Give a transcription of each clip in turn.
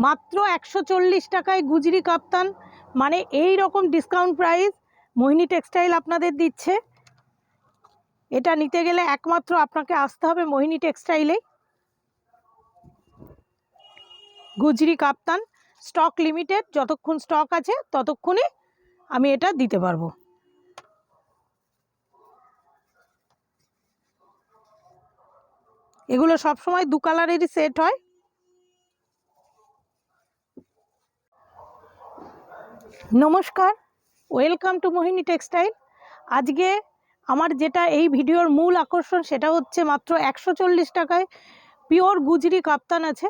মাত্র 140 টাকায় গুজরি কাপ্তান, মানে এই রকম ডিসকাউন্ট প্রাইস মোহিনী টেক্সটাইল আপনাদের দিচ্ছে। এটা নিতে গেলে একমাত্র আপনাকে আসতে হবে মোহিনী টেক্সটাইলে। গুজরি কাপ্তান স্টক লিমিটেড, যতক্ষণ স্টক আছে ততক্ষণই আমি এটা দিতে পারবো। এগুলো সবসময় দু কালারেরই সেট হয়। নমস্কার, ওয়েলকাম টু মোহিনী টেক্সটাইল। আজকে আমার যেটা এই ভিডিওর মূল আকর্ষণ সেটা হচ্ছে মাত্র 140 টাকায় পিওর গুজরি কাপ্তান আছে,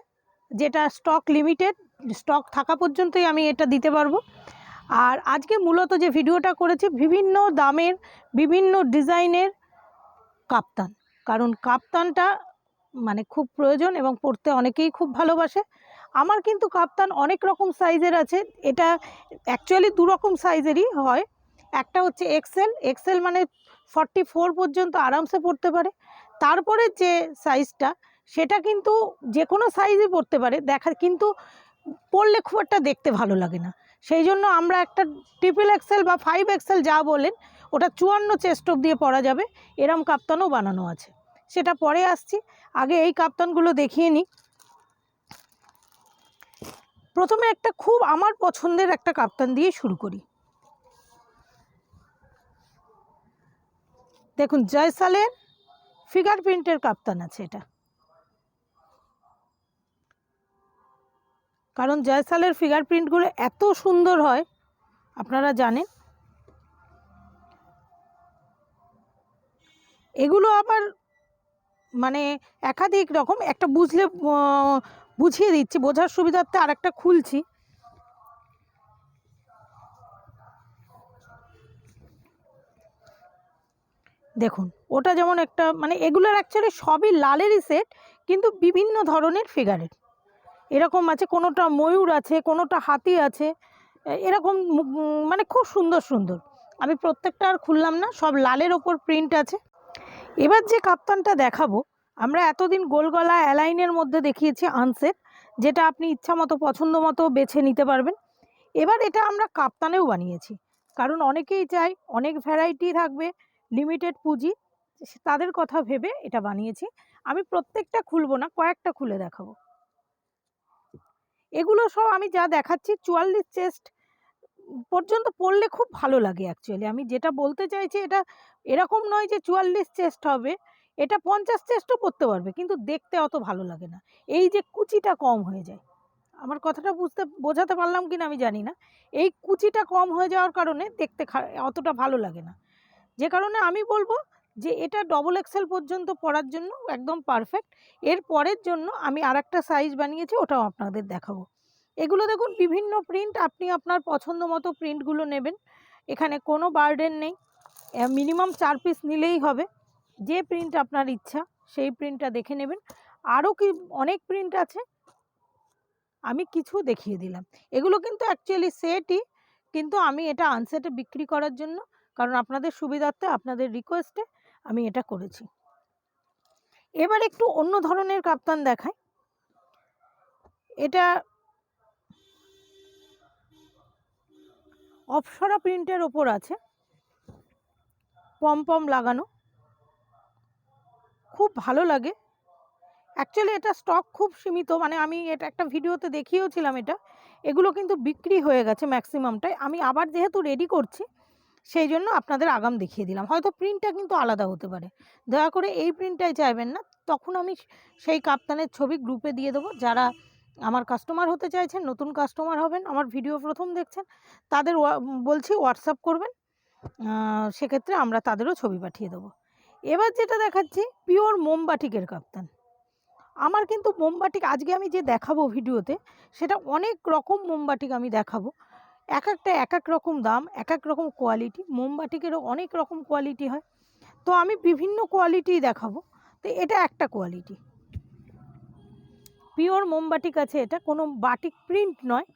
যেটা স্টক লিমিটেড, স্টক থাকা পর্যন্তই আমি এটা দিতে পারবো। আর আজকে মূলত যে ভিডিওটা করেছি বিভিন্ন দামের বিভিন্ন ডিজাইনের কাপ্তান, কারণ কাপ্তানটা মানে খুব প্রয়োজন এবং পরতে অনেকেই খুব ভালোবাসে। আমার কিন্তু কাপ্তান অনেক রকম সাইজের আছে। এটা অ্যাকচুয়ালি দু রকম সাইজেরই হয়। একটা হচ্ছে এক্সেল, এক্সেল মানে 44 পর্যন্ত আরামসে পরতে পারে। তারপরে যে সাইজটা সেটা কিন্তু যে কোনো সাইজই পরতে পারে, দেখা কিন্তু পরলে খুব একটা দেখতে ভালো লাগে না। সেই জন্য আমরা একটা ট্রিপল এক্সেল বা 5 এক্সেল যা বলেন ওটা 54 চেস্ট অব দিয়ে পরা যাবে, এরম কাপ্তানও বানানো আছে, সেটা পরে আসছি। আগে এই কাপ্তানগুলো দেখিয়ে নিই। প্রথমে একটা খুব আমার পছন্দের একটা কাপ্তান দিয়ে শুরু করি। দেখুন, জয়সালের ফিগার প্রিন্টের কাপ্তান আছে এটা, কারণ জয়সালের ফিগার প্রিন্টগুলো এত সুন্দর হয় আপনারা জানেন। এগুলো আবার মানে একাধিক রকম, একটা বুঝলে বুঝিয়ে দিচ্ছি, বোঝার সুবিধার্থে আর একটা খুলছি। দেখুন, ওটা যেমন একটা মানে এগুলোর অ্যাকচুয়ালি সবই লালেরই সেট, কিন্তু বিভিন্ন ধরনের ফিগারের এরকম আছে, কোনোটা ময়ূর আছে, কোনোটা হাতি আছে, এরকম মানে খুব সুন্দর সুন্দর। আমি প্রত্যেকটা আর খুললাম না, সব লালের ওপর প্রিন্ট আছে। এবার যে কাপ্তানটা দেখাবো, আমরা এতদিন গোলগলা অ্যালাইনের মধ্যে দেখিয়েছি আনসেট, যেটা আপনি ইচ্ছা মতো পছন্দ মতো বেছে নিতে পারবেন। এবার এটা আমরা কাপ্তানেও বানিয়েছি, কারণ অনেকেই চায় অনেক ভ্যারাইটি থাকবে, লিমিটেড পুঁজি, তাদের কথা ভেবে এটা বানিয়েছি। আমি প্রত্যেকটা খুলবো না, কয়েকটা খুলে দেখাবো। এগুলো সব আমি যা দেখাচ্ছি 44 চেস্ট পর্যন্ত পরলে খুব ভালো লাগে। অ্যাকচুয়ালি আমি যেটা বলতে চাইছি, এটা এরকম নয় যে 44 চেস্ট হবে, এটা 50 চেস্টও পরতে পারবে, কিন্তু দেখতে অত ভালো লাগে না, এই যে কুচিটা কম হয়ে যায়। আমার কথাটা বোঝাতে পারলাম কিনা আমি জানি না। এই কুচিটা কম হয়ে যাওয়ার কারণে দেখতে অতটা ভালো লাগে না, যে কারণে আমি বলবো যে এটা ডবল এক্সেল পর্যন্ত পরার জন্য একদম পারফেক্ট। এর পরের জন্য আমি আরেকটা সাইজ বানিয়েছি, ওটাও আপনাদের দেখাবো। এগুলো দেখুন বিভিন্ন প্রিন্ট, আপনি আপনার পছন্দ মতো প্রিন্টগুলো নেবেন, এখানে কোনো বার্ডেন নেই। মিনিমাম 4 পিস নিলেই হবে, যে প্রিন্ট আপনার ইচ্ছা সেই প্রিন্টটা দেখে নেবেন। আরও কি অনেক প্রিন্ট আছে, আমি কিছু দেখিয়ে দিলাম। এগুলো কিন্তু অ্যাকচুয়ালি সেটই, কিন্তু আমি এটা আনসেটে বিক্রি করার জন্য, কারণ আপনাদের সুবিধার্থে আপনাদের রিকোয়েস্টে আমি এটা করেছি। এবার একটু অন্য ধরনের কাপ্তান দেখাই। এটা অপসরা প্রিন্টের ওপর আছে, পম লাগানো, খুব ভালো লাগে। অ্যাকচুয়ালি এটা স্টক খুব সীমিত, মানে আমি এটা একটা ভিডিওতে দেখিয়েওছিলাম, এগুলো কিন্তু বিক্রি হয়ে গেছে ম্যাক্সিমামটাই। আমি আবার যেহেতু রেডি করছি সেই জন্য আপনাদের আগাম দেখিয়ে দিলাম, হয়তো প্রিন্টটা কিন্তু আলাদা হতে পারে, দয়া করে এই প্রিন্টটাই চাইবেন না। তখন আমি সেই কাপ্তানের ছবি গ্রুপে দিয়ে দেবো। যারা আমার কাস্টমার হতে চাইছেন, নতুন কাস্টমার হবেন, আমার ভিডিও প্রথম দেখছেন, তাদের বলছি হোয়াটসঅ্যাপ করবেন, সেক্ষেত্রে আমরা তাদেরও ছবি পাঠিয়ে দেবো। এবার যেটা দেখাচ্ছি পিওর মোমবাটিকের কাপ্তান। আমার কিন্তু মোমবাটিক আজকে আমি যে দেখাবো ভিডিওতে, সেটা অনেক রকম মোমবাটিক আমি দেখাবো, এক একটা এক এক রকম দাম, এক এক রকম কোয়ালিটি। মোমবাটিকেরও অনেক রকম কোয়ালিটি হয়, তো আমি বিভিন্ন কোয়ালিটি দেখাবো। তো এটা একটা কোয়ালিটি পিওর মোমবাটিক আছে, এটা কোনো বাটিক প্রিন্ট নয়।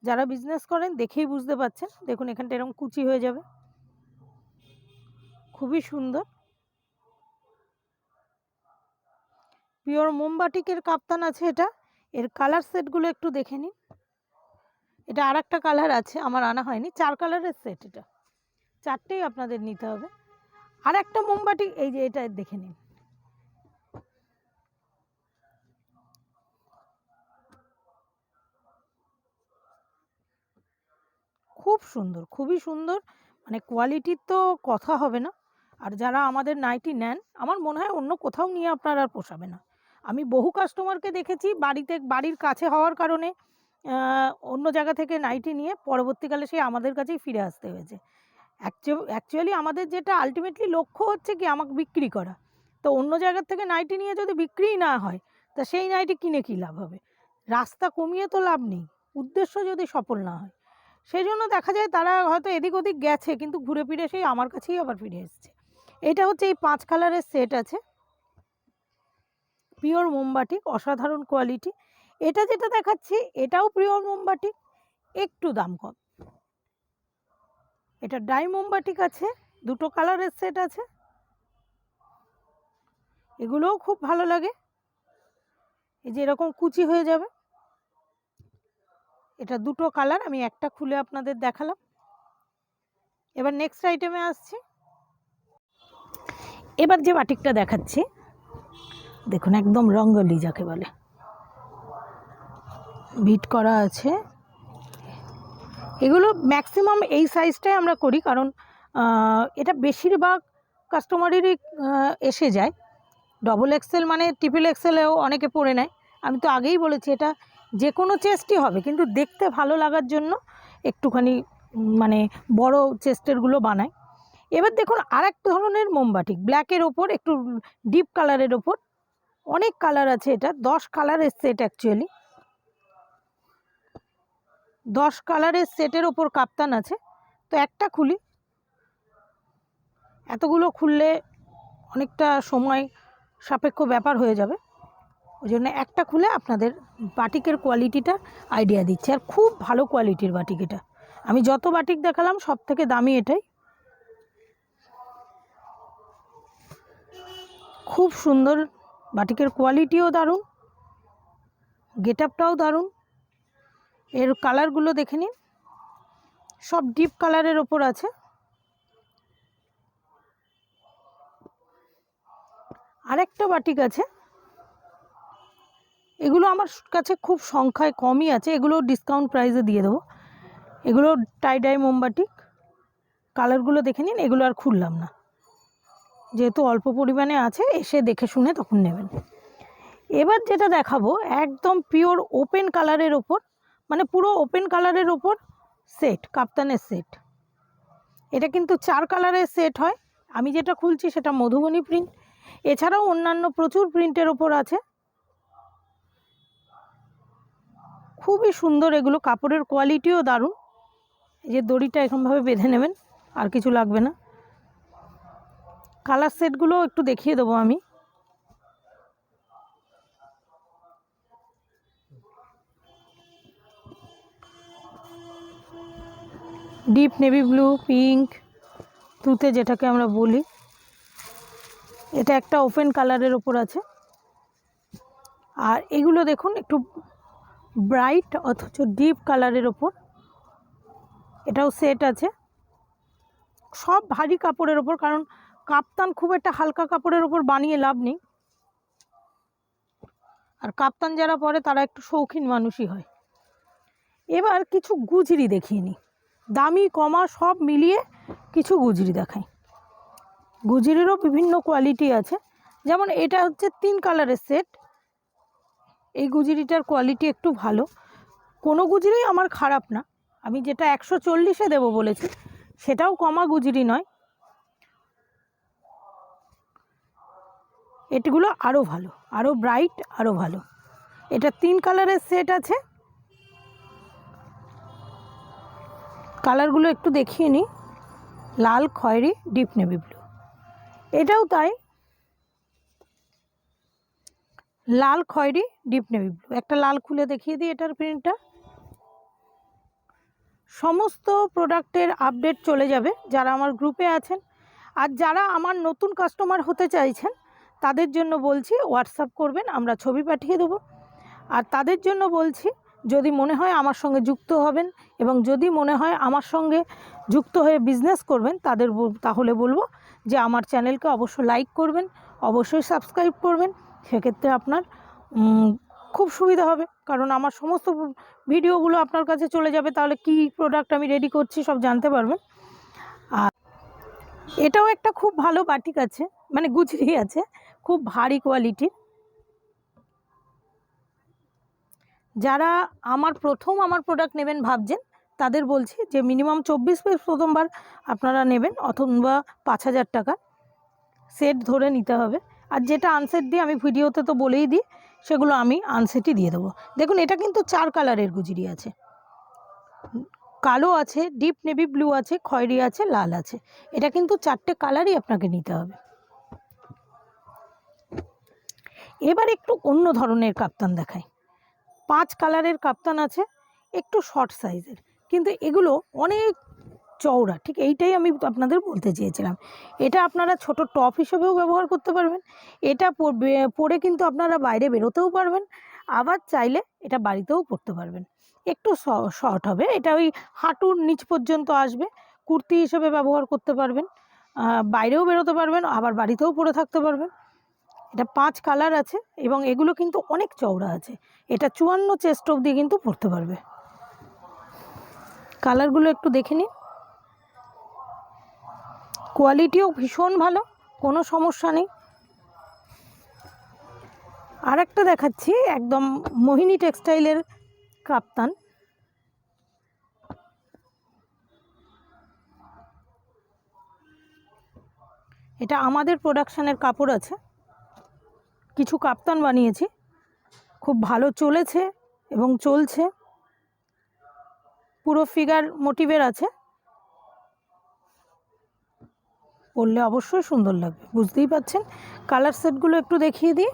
যারা বিজনেস করেন দেখেই বুঝতে পারছেন, দেখুন এখানটা এরকম কুচি হয়ে যাবে, খুবই সুন্দর। পিওর মোমবাটিকের কাপ্তান আছে এটা। এর কালার সেটগুলো একটু দেখে নিন। এটা আর একটা কালার আছে, আমার আনা হয়নি। 4 কালারের সেট, এটা 4টেই আপনাদের নিতে হবে। আর একটা মোমবাতি, এই যে এটা দেখে নিন, খুব সুন্দর, খুবই সুন্দর, মানে কোয়ালিটির তো কথা হবে না। আর যারা আমাদের নাইটি নেন, আমার মনে হয় অন্য কোথাও নিয়ে আপনার আর পোষাবে না। আমি বহু কাস্টমারকে দেখেছি বাড়ির কাছে হওয়ার কারণে অন্য জায়গা থেকে নাইটি নিয়ে পরবর্তীকালে সেই আমাদের কাছেই ফিরে আসতে হয়েছে। অ্যাকচুয়ালি আমাদের যেটা আলটিমেটলি লক্ষ্য হচ্ছে কি, আমাকে বিক্রি করা। তো অন্য জায়গার থেকে নাইটি নিয়ে যদি বিক্রিই না হয়, তা সেই নাইটি কিনে কী লাভ হবে? রাস্তা কমিয়ে তো লাভ নেই, উদ্দেশ্য যদি সফল না হয়। সেই জন্য দেখা যায় তারা হয়তো এদিক ওদিক গেছে, কিন্তু ঘুরে ফিরে সেই আমার কাছেই আবার ফিরে এসছে। এটা হচ্ছে এই 5 কালারের সেট আছে, পিওর মোমবাটিক, অসাধারণ কোয়ালিটি। এটা যেটা দেখাচ্ছি এটাও পিওর মোমবাটিক, একটু দাম কম। এটা ডাই মোমবাটিক আছে, 2টো কালারের সেট আছে, এগুলোও খুব ভালো লাগে। এই যে এরকম কুচি হয়ে যাবে, এটা 2টো কালার, আমি একটা খুলে আপনাদের দেখালাম। এবার নেক্সট আইটেমে আসছি। এবার যে বাটিকটা দেখাচ্ছি, দেখুন একদম রঙ্গলি যাকে বলে, বিট করা আছে। এগুলো ম্যাক্সিমাম এই সাইজটাই আমরা করি, কারণ এটা বেশিরভাগ কাস্টমারেরই এসে যায়। ডবল এক্সেল মানে ট্রিপল এক্সেলেও অনেকে পরে নেয়। আমি তো আগেই বলেছি এটা যে কোনো চেস্টই হবে, কিন্তু দেখতে ভালো লাগার জন্য একটুখানি মানে বড় চেস্টেরগুলো বানায়। এবার দেখুন আর এক ধরনের মোমবাটিক, ব্ল্যাকের ওপর একটু ডিপ কালারের ওপর, অনেক কালার আছে। এটা 10 কালারের সেট, অ্যাকচুয়ালি 10 কালারের সেটের ওপর কাপ্তান আছে। তো একটা খুলি, এতগুলো খুললে অনেকটা সময় সাপেক্ষ ব্যাপার হয়ে যাবে, ওই জন্য একটা খুলে আপনাদের বাটিকের কোয়ালিটিটা আইডিয়া দিচ্ছে। আর খুব ভালো কোয়ালিটির বাটিক এটা, আমি যত বাটিক দেখালাম সব থেকে দামি এটাই। খুব সুন্দর, বাটিকের কোয়ালিটিও দারুণ, গেট আপটাও দারুণ। এর কালারগুলো দেখে নিন, সব ডিপ কালারের ওপর আছে। আরেকটা বাটিক আছে, এগুলো আমার কাছে খুব সংখ্যায় কমই আছে, এগুলো ডিসকাউন্ট প্রাইসে দিয়ে দেবো। এগুলো টাই ডাই মোমবাটিক, কালারগুলো দেখে নিন, এগুলো আর খুললাম না, যেহেতু অল্প পরিমাণে আছে, এসে দেখে শুনে তখন নেবেন। এবার যেটা দেখাবো একদম পিওর ওপেন কালারের ওপর, মানে পুরো ওপেন কালারের ওপর সেট, কাপ্তানের সেট। এটা কিন্তু 4 কালারের সেট হয়। আমি যেটা খুলছি সেটা মধুবনী প্রিন্ট, এছাড়াও অন্যান্য প্রচুর প্রিন্টের ওপর আছে। খুবই সুন্দর, এগুলো কাপড়ের কোয়ালিটিও দারুণ। এই যে দড়িটা এরকমভাবে বেঁধে নেবেন, আর কিছু লাগবে না। কালার সেটগুলো একটু দেখিয়ে দেবো আমি। ডিপ নেভি ব্লু, পিঙ্ক, তুতে যেটাকে আমরা বলি, এটা একটা ওপেন কালারের ওপর আছে। আর এগুলো দেখুন একটু ব্রাইট অথচ ডিপ কালারের ওপর, এটাও সেট আছে। সব ভারী কাপড়ের ওপর, কারণ কাপ্তান খুব একটা হালকা কাপড়ের ওপর বানিয়ে লাভ নেই। আর কাপ্তান যারা পরে তারা একটু শৌখিন মানুষই হয়। এবার কিছু গুজরি দেখিয়ে নিই, দামি কমা সব মিলিয়ে কিছু গুজরি দেখাই। গুজরিরও বিভিন্ন কোয়ালিটি আছে, যেমন এটা হচ্ছে 3 কালারের সেট। এই গুজরিটার কোয়ালিটি একটু ভালো, কোনো গুজরি আমার খারাপ না। আমি যেটা 140-এ দেবো বলেছি সেটাও কমা গুজরি নয়, এগুলো আরও ভালো, আরও ব্রাইট, আরও ভালো। এটা 3 কালারের সেট আছে, কালারগুলো একটু দেখিয়ে নিই। লাল, খয়েরি, ডিপ নেভি ব্লু, এটাও তাই, লাল, খয়েরি, ডিপ নেভি ব্লু। একটা লাল খুলে দেখিয়ে দিই এটার প্রিন্টটা। সমস্ত প্রোডাক্টের আপডেট চলে যাবে যারা আমার গ্রুপে আছেন। আর যারা আমার নতুন কাস্টমার হতে চাইছেন তাদের জন্য বলছি হোয়াটসঅ্যাপ করবেন, আমরা ছবি পাঠিয়ে দেবো। আর তাদের জন্য বলছি, যদি মনে হয় আমার সঙ্গে যুক্ত হবেন এবং যদি মনে হয় আমার সঙ্গে যুক্ত হয়ে বিজনেস করবেন, তাহলে বলবো যে আমার চ্যানেলকে অবশ্যই লাইক করবেন, অবশ্যই সাবস্ক্রাইব করবেন। সেক্ষেত্রে আপনার খুব সুবিধা হবে, কারণ আমার সমস্ত ভিডিওগুলো আপনার কাছে চলে যাবে, তাহলে কি প্রোডাক্ট আমি রেডি করছি সব জানতে পারবেন। আর এটাও একটা খুব ভালো বাটিক আছে, মানে গুজরি আছে, খুব ভারী কোয়ালিটির। যারা আমার প্রোডাক্ট নেবেন ভাবছেন, তাদের বলছি যে মিনিমাম 24 পিস প্রথমবার আপনারা নেবেন, অথবা 5000 টাকা সেট ধরে নিতে হবে। আর যেটা আনসেট দিই আমি ভিডিওতে তো বলেই দিই, সেগুলো আমি আনসেটই দিয়ে দেবো। দেখুন এটা কিন্তু 4 কালারের গুজরি আছে, কালো আছে, ডিপ নেভি ব্লু আছে, খয়েরি আছে, লাল আছে। এটা কিন্তু 4টে কালারই আপনাকে নিতে হবে। এবার একটু অন্য ধরনের কাপ্তান দেখাই। 5 কালারের কাপ্তান আছে, একটু শর্ট সাইজের, কিন্তু এগুলো অনেক চওড়া। ঠিক এইটাই আমি আপনাদের বলতে চেয়েছিলাম। এটা আপনারা ছোট টপ হিসেবেও ব্যবহার করতে পারবেন, এটা পরে কিন্তু আপনারা বাইরে বেরোতেও পারবেন, আবার চাইলে এটা বাড়িতেও পরতে পারবেন। একটু শর্ট হবে, এটা ওই হাঁটুর নিচ পর্যন্ত আসবে, কুর্তি হিসেবে ব্যবহার করতে পারবেন, বাইরেও বেরোতে পারবেন, আবার বাড়িতেও পরে থাকতে পারবেন। এটা 5 কালার আছে এবং এগুলো কিন্তু অনেক চওড়া আছে। এটা 54 চেস্ট অবধি কিন্তু পরতে পারবে। কালারগুলো একটু দেখে নিন, কোয়ালিটিও ভীষণ ভালো, কোনো সমস্যা নেই। আর একটা দেখাচ্ছি, একদম মোহিনী টেক্সটাইলের কাপ্তান। এটা আমাদের প্রোডাকশানের কাপড় আছে, কিছু কাপ্তান বানিয়েছি, খুব ভালো চলেছে এবং চলছে। পুরো ফিগার মোটিভের আছে, পরলে অবশ্যই সুন্দর লাগবে, বুঝতেই পাচ্ছেন। কালার সেটগুলো একটু দেখিয়ে দিই।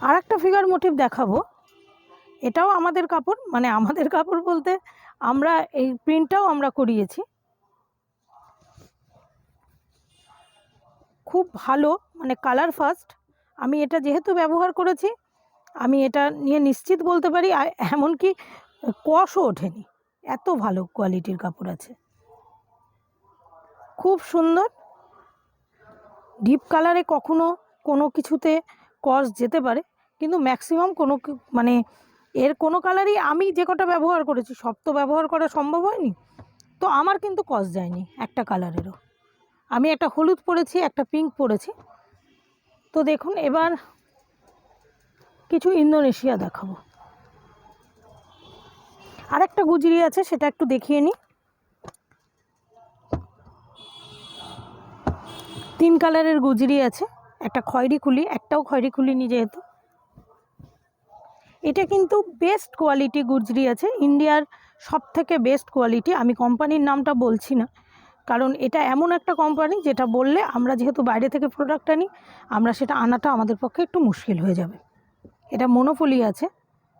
আর একটা ফিগার মোটিভ দেখাবো, এটাও আমাদের কাপড়, মানে আমাদের কাপড় বলতে আমরা এই প্রিন্টটাও আমরা করিয়েছি। খুব ভালো, মানে কালার ফার্স্ট। আমি এটা যেহেতু ব্যবহার করেছি, আমি এটা নিয়ে নিশ্চিত বলতে পারি, এমনকি কষও ওঠেনি, এত ভালো কোয়ালিটির কাপড় আছে, খুব সুন্দর। ডিপ কালারে কখনো কোনো কিছুতে কস যেতে পারে, কিন্তু ম্যাক্সিমাম মানে এর কোনো কালারই আমি যে কটা ব্যবহার করেছি সব তো ব্যবহার করা সম্ভব হয়নি, তো আমার কিন্তু কস যায়নি একটা কালারেরও। আমি একটা হলুদ পরেছি, একটা পিঙ্ক পরেছি। তো দেখুন, এবার কিছু ইন্দোনেশিয়া দেখাবো। আর একটা গুজরি আছে, সেটা একটু দেখিয়ে নিই। 3 কালারের গুজরি আছে, একটা খয়েরি খুলি, একটাও খয়েরি খুলিনি যেহেতু। এটা কিন্তু বেস্ট কোয়ালিটি গুজরি আছে, ইন্ডিয়ার সবথেকে বেস্ট কোয়ালিটি। আমি কোম্পানির নামটা বলছি না, কারণ এটা এমন একটা কোম্পানি যেটা বললে আমরা যেহেতু বাইরে থেকে প্রোডাক্ট আনি, আমরা সেটা আনাটা আমাদের পক্ষে একটু মুশকিল হয়ে যাবে। এটা মনোপলি আছে,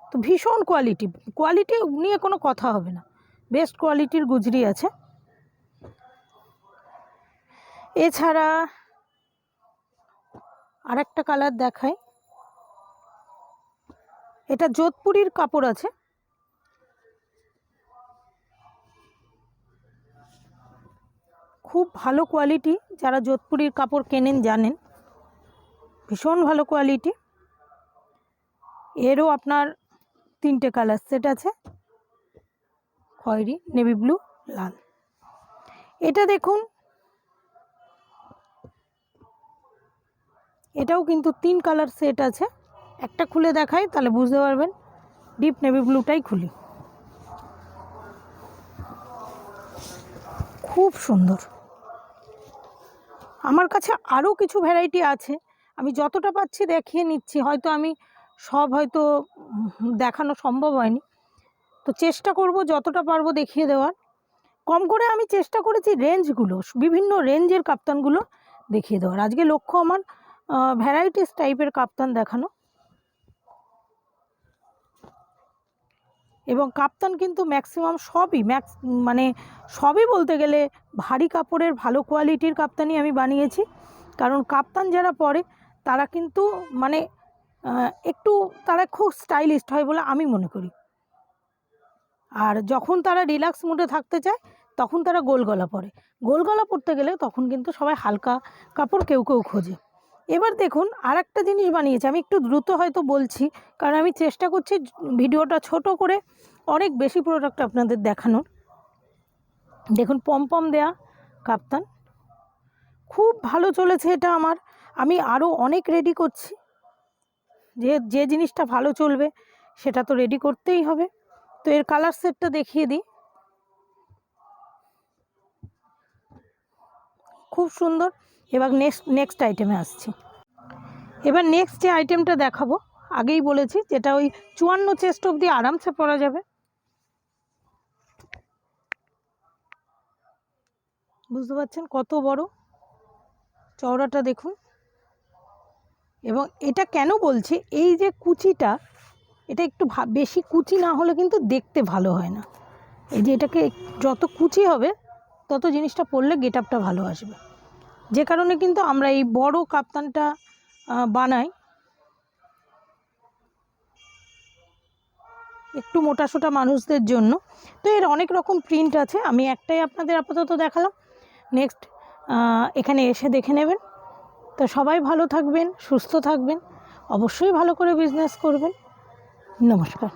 তো ভীষণ কোয়ালিটি নিয়ে কোনো কথা হবে না, বেস্ট কোয়ালিটির গুজরি আছে। এছাড়া আরেকটা কালার দেখাই, এটা যোধপুরির কাপড় আছে, খুব ভালো কোয়ালিটি। যারা যোধপুরির কাপড় কেনেন জানেন, ভীষণ ভালো কোয়ালিটি। এরও আপনার 3টে কালার সেট আছে, খয়েরি, নেভি ব্লু, লাল। এটা দেখুন, এটাও কিন্তু 3 কালার সেট আছে। একটা খুলে দেখাই, তাহলে বুঝতে পারবেন। ডিপ নেভি ব্লুটাই খুলি, খুব সুন্দর। আমার কাছে আরও কিছু ভ্যারাইটি আছে, আমি যতটা পাচ্ছি দেখিয়ে নিচ্ছি, হয়তো আমি সব হয়তো দেখানো সম্ভব হয়নি, তো চেষ্টা করব যতটা পারবো দেখিয়ে দেওয়ার। কম করে আমি চেষ্টা করেছি রেঞ্জগুলো, বিভিন্ন রেঞ্জের কাপ্তানগুলো দেখিয়ে দেওয়ার। আজকে লক্ষ্য আমার ভ্যারাইটিস টাইপের কাপ্তান দেখানো, এবং কাপ্তান কিন্তু ম্যাক্সিমাম মানে সবই বলতে গেলে ভারী কাপড়ের ভালো কোয়ালিটির কাপ্তানই আমি বানিয়েছি। কারণ কাপ্তান যারা পরে তারা কিন্তু মানে একটু তারা খুব স্টাইলিস্ট হয় বলে আমি মনে করি। আর যখন তারা রিল্যাক্স মুডে থাকতে চায় তখন তারা গোল গলা পরে। গোল গলা পরতে গেলে তখন কিন্তু সবাই হালকা কাপড় কেউ কেউ খোঁজে। এবার দেখুন আর একটা জিনিস বানিয়েছে, আমি একটু দ্রুত হয়তো বলছি কারণ আমি চেষ্টা করছি ভিডিওটা ছোট করে অনেক বেশি প্রোডাক্ট আপনাদের দেখানোর। দেখুন পমপম দেয়া কাপ্তান, খুব ভালো চলেছে এটা আমার। আমি আরও অনেক রেডি করছি, যে জিনিসটা ভালো চলবে সেটা তো রেডি করতেই হবে। তো এর কালার সেটটা দেখিয়ে দিই, খুব সুন্দর। এবার নেক্সট আইটেমে আসছি। এবার নেক্সট যে আইটেমটা দেখাবো আগেই বলেছি যেটা ওই 54 চেস্ট অবধি আরামসে পরা যাবে। বুঝতে পারছেন কত বড় চওড়াটা দেখুন। এবং এটা কেন বলছি, এই যে কুচিটা, এটা একটু বেশি কুচি না হলে কিন্তু দেখতে ভালো হয় না। এই যে এটাকে যত কুচি হবে তত জিনিসটা পরলে গেট আপটা ভালো আসবে। যে কারণে কিন্তু আমরা এই বড় কাপ্তানটা বানাই, একটু মোটাসোটা মানুষদের জন্য। তো এর অনেক রকম প্রিন্ট আছে, আমি একটাই আপনাদের আপাতত দেখালাম। নেক্সট এখানে এসে দেখে নেবেন। তো সবাই ভালো থাকবেন, সুস্থ থাকবেন, অবশ্যই ভালো করে বিজনেস করবেন। নমস্কার।